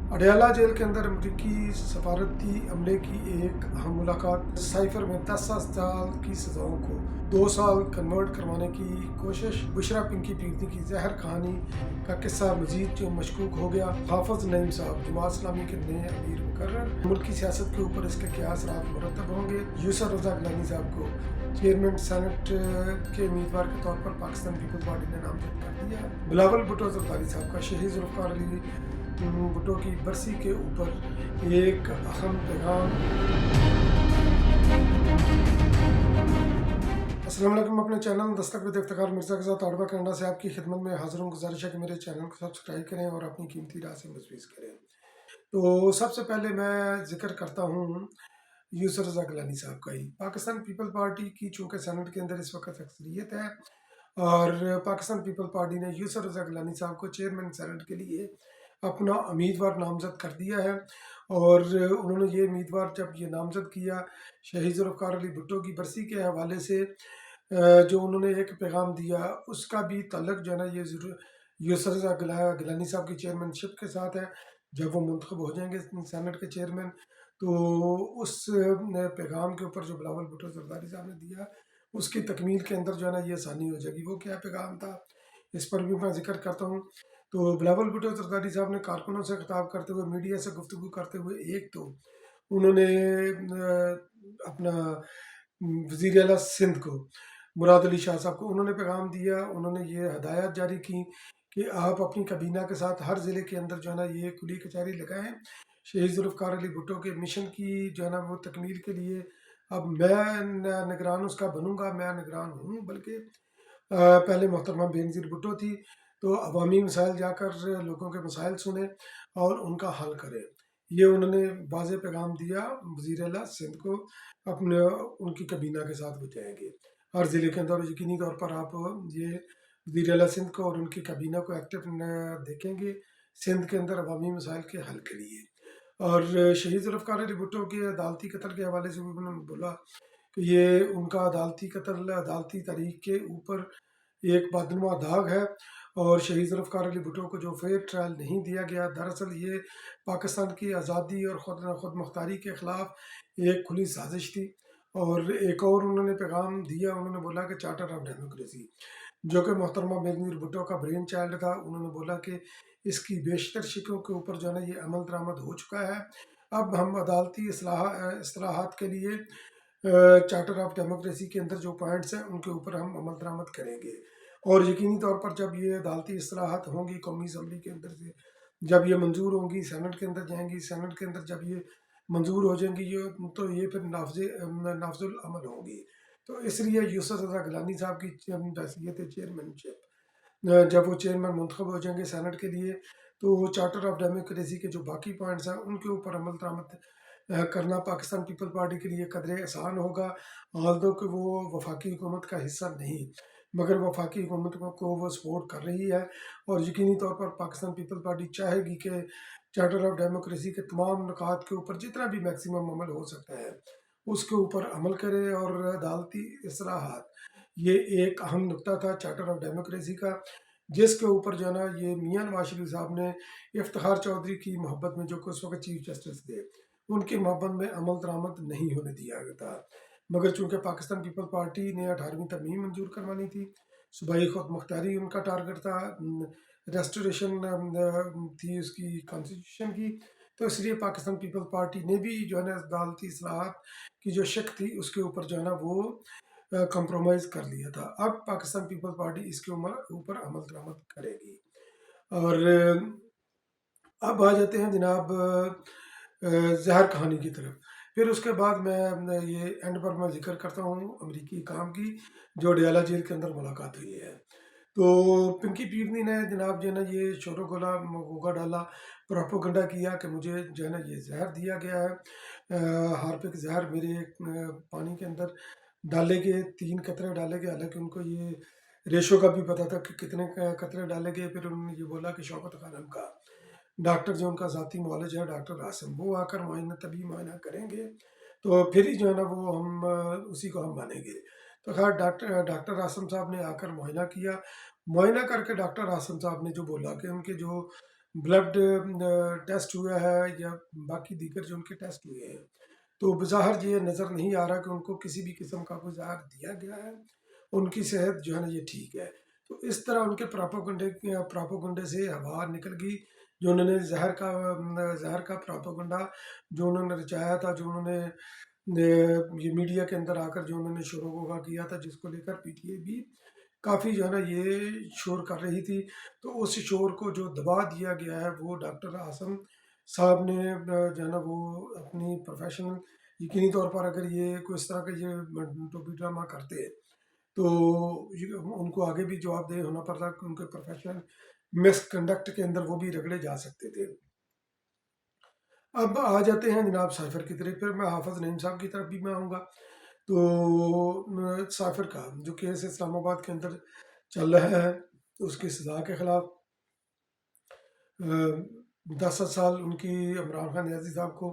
Adiala jail के अंदर अमरीकी सफारती अमले की एक अहम मुलाकात। साइफर में 10 साल की सजाओं को 2 साल कन्वर्ट करवाने की कोशिश। बुशरा पिंकी पीरनी की जहर कहानी का किस्सा मजीद जो मशकूक हो गया। हाफिज नईम साहब जमात इस्लामी के नए अमीर मुकर्रर। मुल्क की सियासत के ऊपर इसके क्या असरात मुरतब होंगे। यूसुफ रजा गिलानी साहब को चेयरमैन सेनेट के उम्मीदवार के तौर पर पाकिस्तान पीपल्स पार्टी ने नामजद कर दिया। बिलावल भुट्टो जरदारी साहब का शहीद जुल्फ़िकार अली भुट्टो की बरसी के ऊपर एक अहम पैगाम। अस्सलाम वालेकुम। अपने चैनल दस्तक विद इफ्तिखार मिर्ज़ा के साथ आड़वा कनाडा से आपकी खिदमत में हाजिर हूँ। गुजारिश है कि मेरे चैनल को सब्सक्राइब करें और अपनी कीमती राय से मुझविज़ करें। तो सबसे पहले मैं जिक्र करता हूँ यूसुफ रज़ा गिलानी साहब का ही। पाकिस्तान पीपल पार्टी की चूँकि सेनेट के अंदर इस वक्त अक्सरियत है और पाकिस्तान पीपल पार्टी ने यूसुफ रज़ा गिलानी साहब को चेयरमैन सेनेट के लिए अपना उम्मीदवार नामजद कर दिया है। और उन्होंने ये उम्मीदवार जब ये नामजद किया शहीद जुल्फ़िकार अली भुट्टो की बरसी के हवाले से जो उन्होंने एक पैगाम दिया उसका भी ताल्लुक जो है ना ये यूसुफ रज़ा गिलानी साहब की चेयरमैनशिप के साथ है। जब वो मुंतखब हो जाएंगे सेनेट के चेयरमैन तो उस पैगाम के ऊपर जो बिलावल भुट्टो जरदारी साहब ने दिया उसकी तकमील के अंदर जो है ना ये आसानी हो जाएगी। वो क्या पैगाम था इस पर भी मैं जिक्र करता हूँ। तो बिलावल भुट्टो जरदारी साहब ने कारकुनों से खिताब करते हुए मीडिया से गुफ्तगू करते हुए एक तो उन्होंने अपना वज़ीर आला सिंध को मुराद अली शाह साहब को उन्होंने पैगाम दिया। उन्होंने ये हदायत जारी की कि आप अपनी कबीना के साथ हर ज़िले के अंदर जो है ना ये कुली कचहरी लगाएं। शहीद जुल्फ़िकार अली भुट्टो के मिशन की जो है ना वो तकमील के लिए अब मैं निगरान उसका बनूंगा। मैं निगरान हूँ बल्कि पहले मोहतरमा बेनज़ीर भुट्टो थी। तो अवामी मसाइल जाकर लोगों के मसाइल सुने और उनका हल करें। ये उन्होंने वाज़े पैगाम दिया वज़ीर आला सिंध को अपने उनकी कबीना के साथ वो जाएंगे हर ज़िले के अंदर। यकीनी तौर पर आप ये वज़ीर आला सिंध को और उनकी कबीना को एक्टिव देखेंगे सिंध के अंदर अवामी मसाइल के हल के लिए। और शहीद जुल्फ़िकार अली भुट्टो के अदालती कत्ल के हवाले से भी उन्होंने बोला कि ये उनका अदालती कत्ल अदालती तारीख के ऊपर एक बदनुमा दाग है और शहीद जुल्फ़िकार अली भुट्टो को जो फेयर ट्रायल नहीं दिया गया दरअसल ये पाकिस्तान की आज़ादी और खुद मुख्तारी के ख़िलाफ़ एक खुली साजिश थी। और एक और उन्होंने पैगाम दिया। उन्होंने बोला कि चार्टर ऑफ डेमोक्रेसी जो कि मोहतरमा बेनज़ीर भुट्टो का ब्रेन चाइल्ड था। उन्होंने बोला कि इसकी बेशतर शिकों के ऊपर जो है ना ये अमल दरामद हो चुका है। अब हम अदालती असलाहत के लिए चार्टर ऑफ डेमोक्रेसी के अंदर जो पॉइंट्स हैं उनके ऊपर हम अमल दरामद करेंगे। और यकीनी तौर पर जब ये अदालती असलाहत होंगी कौमी असम्बली के अंदर से जब ये मंजूर होंगी सेनेट के अंदर जाएंगी। सेनेट के अंदर जब ये मंजूर हो जाएंगी ये तो ये फिर नाफजुल अमल होंगी। तो इसलिए यूसुफ रज़ा गिलानी साहब की हैसियत चेयरमैनशिप जब वो चेयरमैन मुंतखब हो जाएंगे सेनेट के लिए तो चार्टर ऑफ डेमोक्रेसी के जो बाकी पॉइंट्स हैं उनके ऊपर अमल दरामद करना पाकिस्तान पीपल पार्टी के लिए कदरे आसान होगा। ऑल्दो कि वो वफाकी हुकूमत का हिस्सा नहीं मगर वफाकी हुकूमत को वो सपोर्ट कर रही है। और यकीनी तौर पर पाकिस्तान पीपल पार्टी चाहेगी कि चार्टर ऑफ डेमोक्रेसी के तमाम नुकात के ऊपर जितना भी मैक्सिमम अमल हो सकता है उसके ऊपर अमल करे। और अदालती इसलाहत ये एक अहम नुकता था चार्टर ऑफ डेमोक्रेसी का जिसके ऊपर जो है ना ये मियाँ नवाज शरीफ साहब ने इफ्तिखार चौधरी की मोहब्बत में जो कि उस वक्त चीफ जस्टिस थे उनकी मोहब्बत में अमल दरामद नहीं होने दिया गया था। मगर चूंकि पाकिस्तान पीपल पार्टी ने 18वीं तरमीम मंजूर करवानी थी सूबाई खुद मुख्तारी उनका टारगेट था रेस्टोरेशन थी उसकी कॉन्स्टिट्यूशन की। तो इसलिए पाकिस्तान पीपल पार्टी ने भी जो है ना अदालती इस्लाहत की जो शक थी उसके ऊपर जो है ना वो कंप्रोमाइज़ कर लिया था। अब पाकिस्तान पीपल पार्टी इसके ऊपर अमल दरामद करेगी। और अब आ जाते हैं जनाब जहर कहानी की तरफ। फिर उसके बाद मैं ये एंड पर मैं जिक्र करता हूँ अमरीकी काम की जो अडयाला जेल के अंदर मुलाकात हुई है। तो पिंकी पीरनी ने जनाब जो है ना ये शोर गोला गोगा डाला प्रोपोगंडा किया कि मुझे जो है ना ये जहर दिया गया है। हार्पिक जहर मेरे पानी के अंदर डाले गए 3 कतरे डाले गए। हालांकि उनको ये रेशो का भी पता था कि कितने कतरे डाले गए। फिर उन्होंने ये बोला कि शौकत खानम का डॉक्टर जो उनका ज़ाती मौलज है डॉक्टर आसिम वो आकर मुआयना तभी मुआयना करेंगे तो फिर ही जो है ना वो हम उसी को हम मानेंगे। तो खैर डॉक्टर आसिम साहब ने आकर मुआयना किया। मुआयना करके डॉक्टर आसिम साहब ने जो बोला कि उनके जो ब्लड टेस्ट हुआ है या बाकी दीगर जो उनके टेस्ट हुए हैं, तो बज़ाहिर ये नज़र नहीं आ रहा कि उनको किसी भी किस्म का कोई ज़हर दिया गया है, उनकी सेहत जो है ना ये ठीक है। तो इस तरह उनके प्रोपेगेंडे से हवा निकल गई, जो उन्होंने ज़हर का प्रोपेगेंडा जो उन्होंने रचाया था, जो उन्होंने ये मीडिया के अंदर आकर जो उन्होंने शोर किया था, जिसको लेकर पीटीआई भी काफ़ी जो है ना ये शोर कर रही थी। तो उस शोर को जो दबा दिया गया है, वो डॉक्टर आसम साहब ने जो है ना वो अपनी प्रोफेशनल, यकीनी तौर पर अगर ये कोई इस तरह का ये टोपी ड्रामा करते तो उनको आगे भी जवाबदेह होना पड़ता, कि उनके प्रोफेशनल मिसकंडक्ट के अंदर वो भी रगड़े जा सकते थे। अब आ जाते हैं जनाब साइफर की तरफ, फिर मैं हाफिज नईम साहब की तरफ भी मैं आऊँगा। तो साइफर का जो केस इस्लामाबाद के अंदर चल रहा है, तो उसकी सज़ा के खिलाफ 10 साल उनकी इमरान खान नियाज़ी साहब को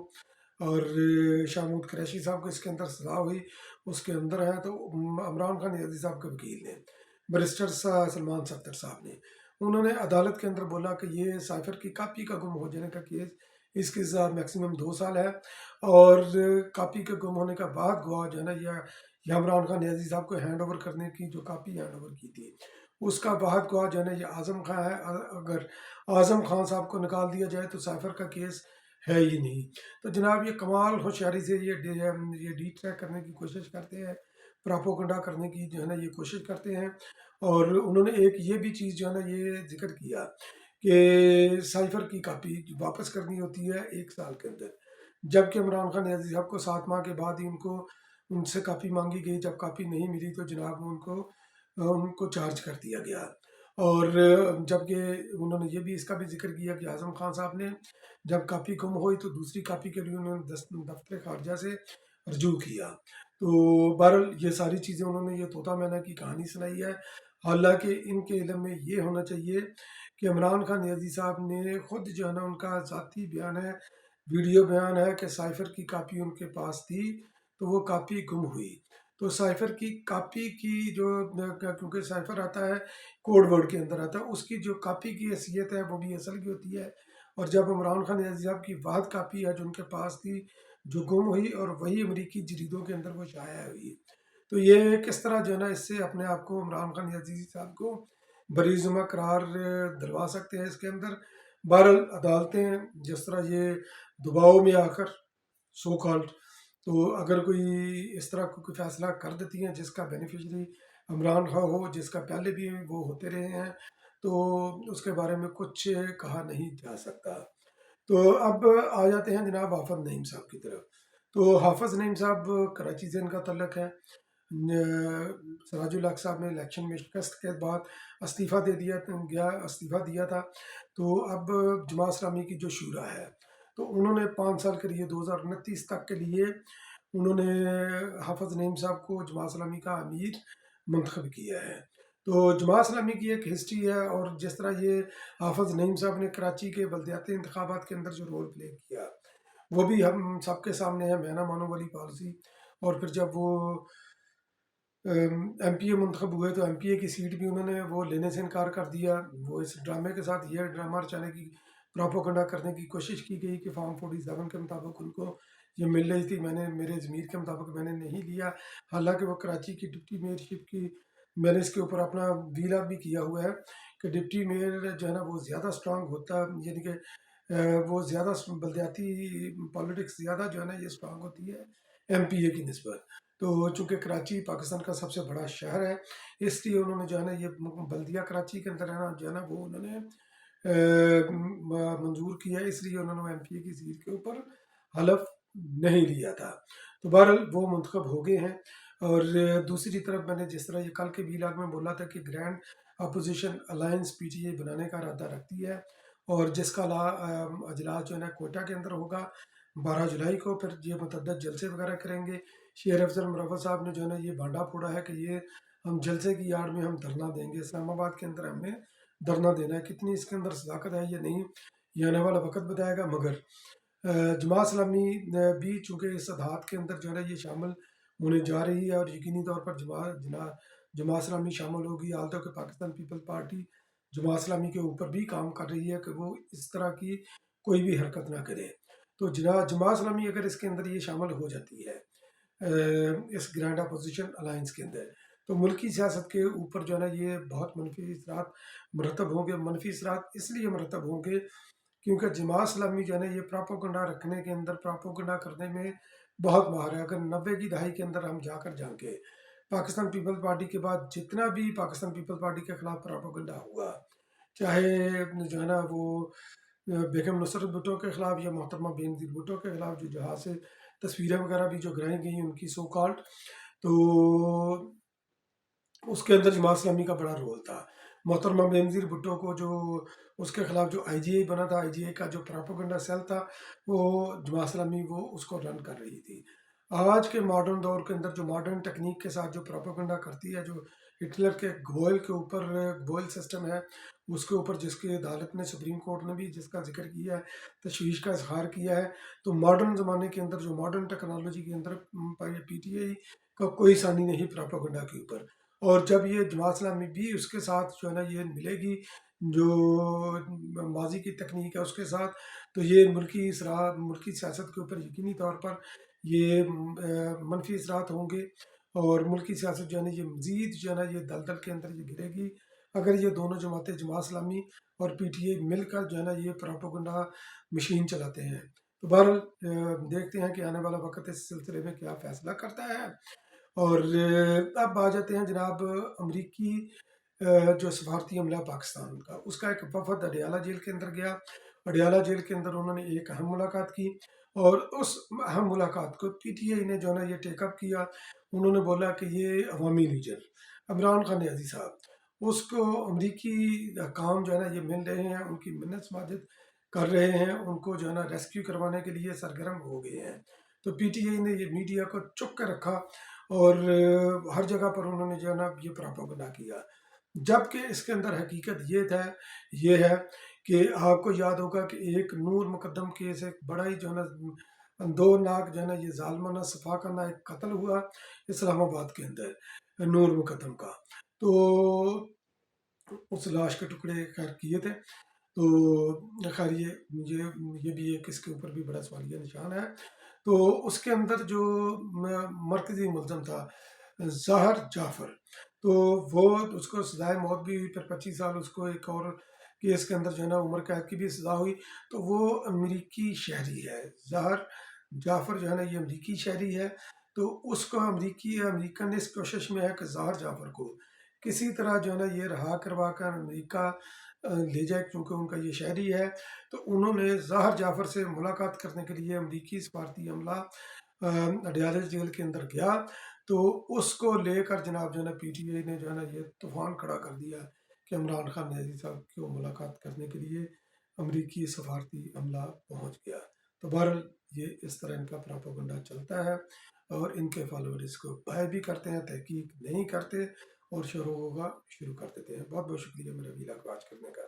और शाहमूद कुरैशी साहब को इसके अंदर सज़ा हुई, उसके अंदर है। तो इमरान खान नियाज़ी साहब के वकील ने, बैरिस्टर सलमान सत्तर साहब ने, उन्होंने अदालत के अंदर बोला कि ये साइफर की कापी का गुम हो जाने का केस, इसकी सज़ा मैक्सिमम 2 साल है, और कापी के गुम होने का बाद गवाह जो है ना या इमरान खान नियाज़ी साहब को हैंड ओवर करने की जो कापी हैंड ओवर की थी, उसका बाद गवाह जो है ना ये आज़म खां है। अगर आज़म खान साहब को निकाल दिया जाए तो साइफर का केस है ही नहीं। तो जनाब ये कमाल होशियारी से ये डी ट्रैक करने की कोशिश करते हैं, प्रोपोगंडा करने की जो है ना ये कोशिश करते हैं। और उन्होंने एक ये भी चीज़ जो है ना ये जिक्र किया कि साइफर की कापी वापस करनी होती है 1 साल के अंदर, जबकि इमरान खान नियाज़ी साहब को 7 माह के बाद ही उनसे कापी मांगी गई। जब कापी नहीं मिली तो जनाब उनको चार्ज कर दिया गया। और जबकि उन्होंने ये भी इसका भी जिक्र किया कि आज़म खान साहब ने जब कापी गुम हुई तो दूसरी कापी के लिए उन्होंने दफ्तर खारजा से रजू किया। तो बहरहाल ये सारी चीज़ें उन्होंने ये तोता मैना की कहानी सुनाई है। हालांकि इनके इल्म में ये होना चाहिए कि इमरान खान नियाज़ी साहब ने खुद जो है ना उनका ज़ाती बयान है, वीडियो बयान है कि साइफर की कापी उनके पास थी, तो वो कापी गुम हुई। तो साइफर की कापी की जो क्योंकि साइफर आता है कोड वर्ड के अंदर आता है, उसकी जो कापी की हैसियत है वो भी असल की होती है। और जब इमरान खान नियाज़ी साहब की वाद कापी है जो उनके पास थी, जो गुम हुई, और वही अमरीकी जरीदों के अंदर वो शाया हुई, तो ये किस तरह जो है ना इससे अपने आप को इमरान खान नियाज़ी साहब को बरीजुमा करार दिलवा सकते हैं इसके अंदर। बहरहाल अदालतें जिस तरह ये दबाव में आकर सो कॉल्ड, तो अगर कोई इस तरह कोई फैसला कर देती हैं जिसका बेनिफिशरी इमरान खान हो, जिसका पहले भी वो होते रहे हैं, तो उसके बारे में कुछ कहा नहीं जा सकता। तो अब आ जाते हैं जनाब हाफिज नईम साहब की तरफ। तो हाफिज नईम साहब कराची से इनका तल्लक है। सराजुल हक साहब ने इलेक्शन में शिकस्त के बाद इस्तीफ़ा दिया था। तो अब जमात इस्लामी की जो शूरा है, तो उन्होंने 5 साल के लिए 2029 तक के लिए उन्होंने हाफिज नईम साहब को जमात इस्लामी का अमीर मंतखब किया है। तो जमात इस्लामी की एक हिस्ट्री है, और जिस तरह ये हाफिज नईम साहब ने कराची के बल्दियाती इंतखाबात के अंदर जो रोल प्ले किया, वो भी हम सबके सामने है, मैना मानो वाली पॉलिसी। और फिर जब वो एम पी ए मंतखब हुए तो एम पी ए की सीट भी उन्होंने वो लेने से इनकार कर दिया। वो इस ड्रामे के साथ ये ड्रामा रचाने की, प्रोपोगंडा करने की कोशिश की गई कि फॉर्म 47 के मुताबिक उनको ये मिल रही थी, मैंने मेरे ज़मीर के मुताबिक मैंने नहीं लिया। हालांकि वो कराची की डिप्टी मेयरशिप की, मैंने इसके ऊपर अपना वीला भी किया हुआ है कि डिप्टी मेयर जो है ना वो ज़्यादा स्ट्रांग होता, यानी कि वो ज़्यादा बलदियाती पॉलिटिक्स ज़्यादा जो है ना ये स्ट्रांग होती है एम पी ए की नस्बत। तो चूँकि कराची पाकिस्तान का सबसे बड़ा शहर है, इसलिए उन्होंने जो है ना ये बल्दिया कराची के अंदर रहना जो है ना वो उन्होंने मंजूर किया, इसलिए उन्होंने एम पी ए की सीट के ऊपर हलफ नहीं लिया था। तो बहरहाल वो मुंतखब हो गए हैं। और दूसरी तरफ मैंने जिस तरह ये कल के वीलाग में बोला था कि grand opposition alliance P T I बनाने का इरादा रखती है, और जिसका अजलास जो है ना कोयटा के अंदर होगा 12 जुलाई को। फिर ये मुतअद्दिद जलसे वगैरह करेंगे। शेर अफजल मुरव्वत साहब ने जो है ना ये भांडा फोड़ा है कि ये हम जलसे की आड़ में हम धरना देंगे, इस्लामाबाद के अंदर हमने धरना देना है। कितनी इसके अंदर सदाकत है या नहीं, ये आने वाला वक्त बताएगा। मगर जमात इस्लामी भी चूँकि इस अदाहत के अंदर जो है ना ये शामिल होने जा रही है, और यकीनी तौर पर जमात इस्लामी शामिल होगी। आल तो कि पाकिस्तान पीपल पार्टी जमात इस्लामी के ऊपर भी काम कर रही है कि वो इस तरह की कोई भी हरकत ना करे। तो जमात इस्लामी अगर इसके अंदर ये शामिल हो जाती है इस ग्रैंड अपोजिशन अलायंस के अंदर, तो मुल्की सियासत के ऊपर जो है ना ये बहुत मनफी असरात मरतब होंगे। मनफी असरात इसलिए मरतब होंगे क्योंकि जमात इस्लामी जो है ना ये प्रोपोगंडा रखने के अंदर, प्रोपोगंडा करने में बहुत माहिर है। अगर 90 की दहाई के अंदर हम जाकर झांके, पाकिस्तान पीपल्स पार्टी के बाद जितना भी पाकिस्तान पीपल्स पार्टी के खिलाफ प्रोपोगंडा हुआ, चाहे जो है ना वो बेगम नुसरत भुट्टो के खिलाफ या मोहतरमा बेनज़ीर भुट्टो के खिलाफ जो जहाँ से तस्वीरें वगैरह भी जो गिराई गई उनकी सो कॉल्ड, तो उसके अंदर जमात इस्लामी का बड़ा रोल था। मोहतरमा बेनज़ीर भुट्टो को जो उसके खिलाफ जो आईजीआई बना था, आईजीआई का जो प्रोपेगेंडा सेल था, वो जमात इस्लामी वो उसको रन कर रही थी। आज के मॉडर्न दौर के अंदर जो मॉडर्न टेक्निक के साथ जो प्रोपेगेंडा करती है, जो हिटलर के गोयल के ऊपर गोयल सिस्टम है, उसके ऊपर जिसकी अदालत ने, सुप्रीम कोर्ट ने भी जिसका जिक्र किया है, तशवीश का इजहार किया है, तो मॉडर्न ज़माने के अंदर जो मॉडर्न टेक्नोलॉजी के अंदर पीटीआई का कोई सानी नहीं प्रोपेगेंडा के ऊपर। और जब ये जमात इस्लामी भी उसके साथ जो है ना ये मिलेगी, जो माजी की तकनीक है उसके साथ, तो ये मुल्की सियासत के ऊपर यकीनी तौर पर ये मनफी असरात होंगे। और मुल्की सियासत जो है ना ये मज़ीद जो है ना ये दलदल के अंदर ये गिरेगी, अगर ये दोनों जमातें जमात इस्लामी और पीटीआई मिलकर जो है ना ये प्रोपेगेंडा मशीन चलाते हैं। तो बहरहाल देखते हैं कि आने वाला वक्त इस सिलसिले में क्या फ़ैसला करता है। और अब आ जाते हैं जनाब अमरीकी जो सफारती अमला पाकिस्तान का, उसका एक वफद अडियाला जेल के अंदर गया। अडियाला जेल के अंदर उन्होंने एक अहम मुलाकात की, और उस अहम मुलाकात को पीटीआई ने जो है ना ये टेकअप किया। उन्होंने बोला कि ये अवामी लीडर इमरान खान नियाज़ी साहब, उसको अमरीकी काम जो है ना ये मिल रहे हैं, उनकी मिन्नत समाजत कर रहे हैं, उनको जो है ना रेस्क्यू करवाने के लिए सरगर्म हो गए हैं। तो पीटीआई ने ये मीडिया को चुप कर रखा, और हर जगह पर उन्होंने जो है ना ये प्रोपेगेंडा किया। जबकि इसके अंदर हकीकत ये है कि आपको याद होगा कि एक नूर मुकद्दम केस, एक बड़ा ही जो है ना दो नाक जो है ना ये जालमाना सफाकाना एक कत्ल हुआ इस्लामाबाद के अंदर नूर मुकद्दम का। तो उस लाश के टुकड़े खैर किए थे। तो खैर ये भी एक इसके ऊपर भी बड़ा सवालिया निशान है। तो उसके अंदर जो मरकजी मुलजम था ज़ाहर जाफ़र, तो वो उसको सजाए मौत भी हुई, फिर 25 साल उसको एक और केस के अंदर जो है ना उम्र कैद की भी सज़ा हुई। तो वो अमरीकी शहरी है, ज़ाहर जाफ़र जो है ना ये अमरीकी शहरी है। तो उसको अमरीकन इस कोशिश में है कि ज़ाहर जाफ़र को किसी तरह जो है ना ये रहा करवा कर अमरीका ले जाए, क्योंकि उनका ये शहरी है। तो उन्होंने ज़ाहर जाफ़र से मुलाकात करने के लिए अमरीकी सफारती अमला अडियाला जेल के अंदर गया। तो उसको लेकर जनाब जो है ना पीटीआई ने जो है ना ये तूफान खड़ा कर दिया कि इमरान खान नियाज़ी साहब को मुलाकात करने के लिए अमरीकी सफारती अमला पहुंच गया। तो बहरहाल ये इस तरह इनका प्रोपेगेंडा चलता है, और इनके फॉलोअर इसको बाय भी करते हैं, तहकीक नहीं करते, और शुरू कर देते हैं। बहुत बहुत शुक्रिया मेरा वीडियो को वॉच करने का।